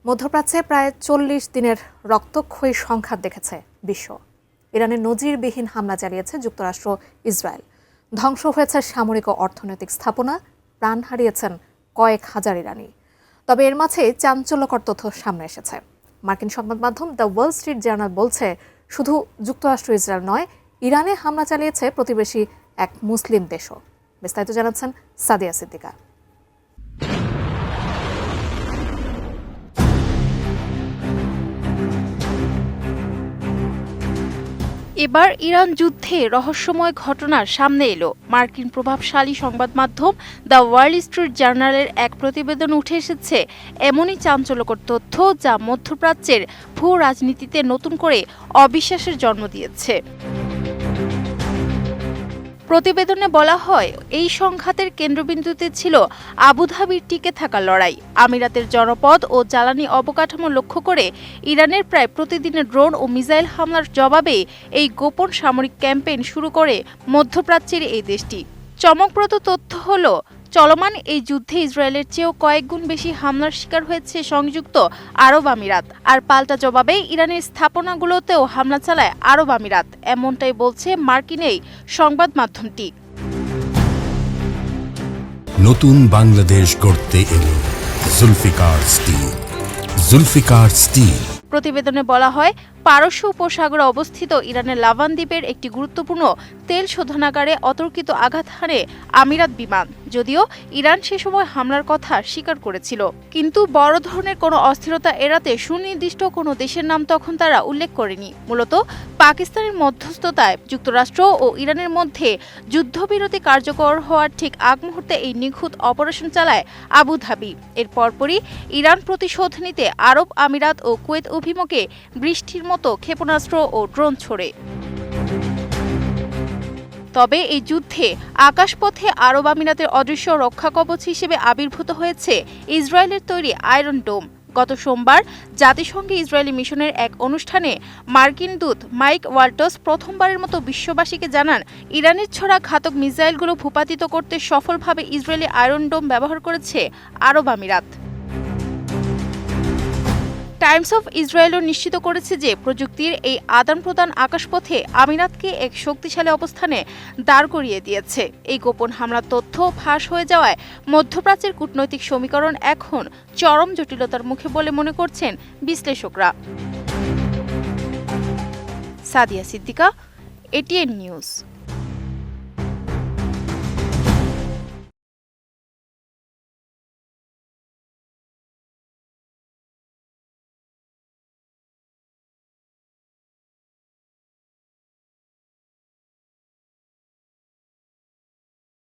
মধ্যপ্রাচ্যে প্রায় ৪০ দিনের রক্তক্ষয়ী সংঘাত দেখেছে বিশ্ব। ইরানের নজিরবিহীন হামলা চালিয়েছে যুক্তরাষ্ট্র ইসরায়েল। ধ্বংস হয়েছে সামরিক ও অর্থনৈতিক স্থাপনা, প্রাণ হারিয়েছেন কয়েক হাজার ইরানি। তবে এর মাঝে চাঞ্চল্যকর তথ্য সামনে এসেছে। মার্কিন সংবাদ মাধ্যম দ্য ওয়াল স্ট্রিট জার্নাল বলছে, শুধু যুক্তরাষ্ট্র ইসরায়েল নয়, ইরানে হামলা চালিয়েছে প্রতিবেশী এক মুসলিম দেশও। বিস্তারিত জানাচ্ছেন সাদিয়া সিদ্দিকা। এবার ইরান যুদ্ধে রহস্যময় ঘটনার সামনে এলো। মার্কিন প্রভাবশালী সংবাদ মাধ্যম দ্য ওয়াল স্ট্রিট জার্নালের এক প্রতিবেদন উঠে এসেছে এমনই চাঞ্চল্যকর তথ্য, যা মধ্যপ্রাচ্যের ভূ রাজনীতিতে নতুন করে অবিশ্বাসের জন্ম দিয়েছে। প্রতিবেদনে বলা হয়, এই সংঘাতের কেন্দ্রবিন্দুতে ছিল আবুধাবির টিকে থাকার লড়াই। আমিরাতের জনপদ ও জ্বালানি অবকাঠামো লক্ষ্য করে ইরানের প্রায় প্রতিদিনের ড্রোন ও মিসাইল হামলার জবাবে এই গোপন সামরিক ক্যাম্পেইন শুরু করে মধ্যপ্রাচ্যের এই দেশটি। চমকপ্রদ তথ্য হলো, চলমান এই যুদ্ধে ইসরায়েলের চেয়েও কয়েক গুণ বেশি হামলার শিকার হয়েছে সংযুক্ত আরব আমিরাত। আর পাল্টা জবাবে ইরানের স্থাপনাগুলোতেও হামলা চালায় আরব আমিরাত, এমনটাই বলছে মার্কিন এই সংবাদ মাধ্যমটি। নতুন বাংলাদেশ গড়তে এলো জুলফিকার স্টিল। জুলফিকার স্টিল। প্রতিবেদনে বলা হয়, পারস্য উপসাগরে অবস্থিত ইরানের লাভান দ্বীপের একটি গুরুত্বপূর্ণ তেল শোধনাগারে অতর্কিত আঘাত হানে আমিরাত বিমান। যদিও ইরান সে সময় হামলার কথা স্বীকার করেছিল, কিন্তু বড় ধরনের কোনো অস্থিরতা এড়াতে সুনির্দিষ্ট কোনো দেশের নাম তখন তারা উল্লেখ করেনি। মূলত পাকিস্তানের মধ্যস্থতায় যুক্তরাষ্ট্র ও ইরানের মধ্যে যুদ্ধবিরতি কার্যকর হওয়ার ঠিক আগ মুহূর্তে এই নিখুঁত অপারেশন চালায় আবুধাবি। এর পরপরই ইরান প্রতিশোধ নিতে আরব আমিরাত ও কুয়েত অভিমুখে বৃষ্টির মতো ক্ষেপণাস্ত্র ও ড্রোন ছোড়ে। তবে এই যুদ্ধে আকাশপথে আরব আমিরাতের অদৃশ্য রক্ষাকবচ হিসেবে আবির্ভূত হয়েছে ইসরায়েলের তৈরি আয়রন ডোম। গত সোমবার জাতিসংঘে ইসরায়েলি মিশনের এক অনুষ্ঠানে মার্কিন দূত মাইক ওয়াল্টস প্রথমবারের মতো বিশ্ববাসীকে জানান, ইরানের ছোড়া ঘাতক মিসাইলগুলো ভূপাতিত করতে সফলভাবে ইসরায়েলি আয়রন ডোম ব্যবহার করেছে আরব আমিরাত। টাইমস অফ ইসরায়েলও নিশ্চিত করেছে যে প্রযুক্তির এই আদান প্রদান আকাশপথে আমিরাতকে এক শক্তিশালী অবস্থানে দাঁড় করিয়ে দিয়েছে। এই গোপন হামলার তথ্য ফাঁস হয়ে যাওয়ায় মধ্যপ্রাচ্যের কূটনৈতিক সমীকরণ এখন চরম জটিলতার মুখে বলে মনে করছেন বিশ্লেষকরা। Sadia Siddika, ATN news.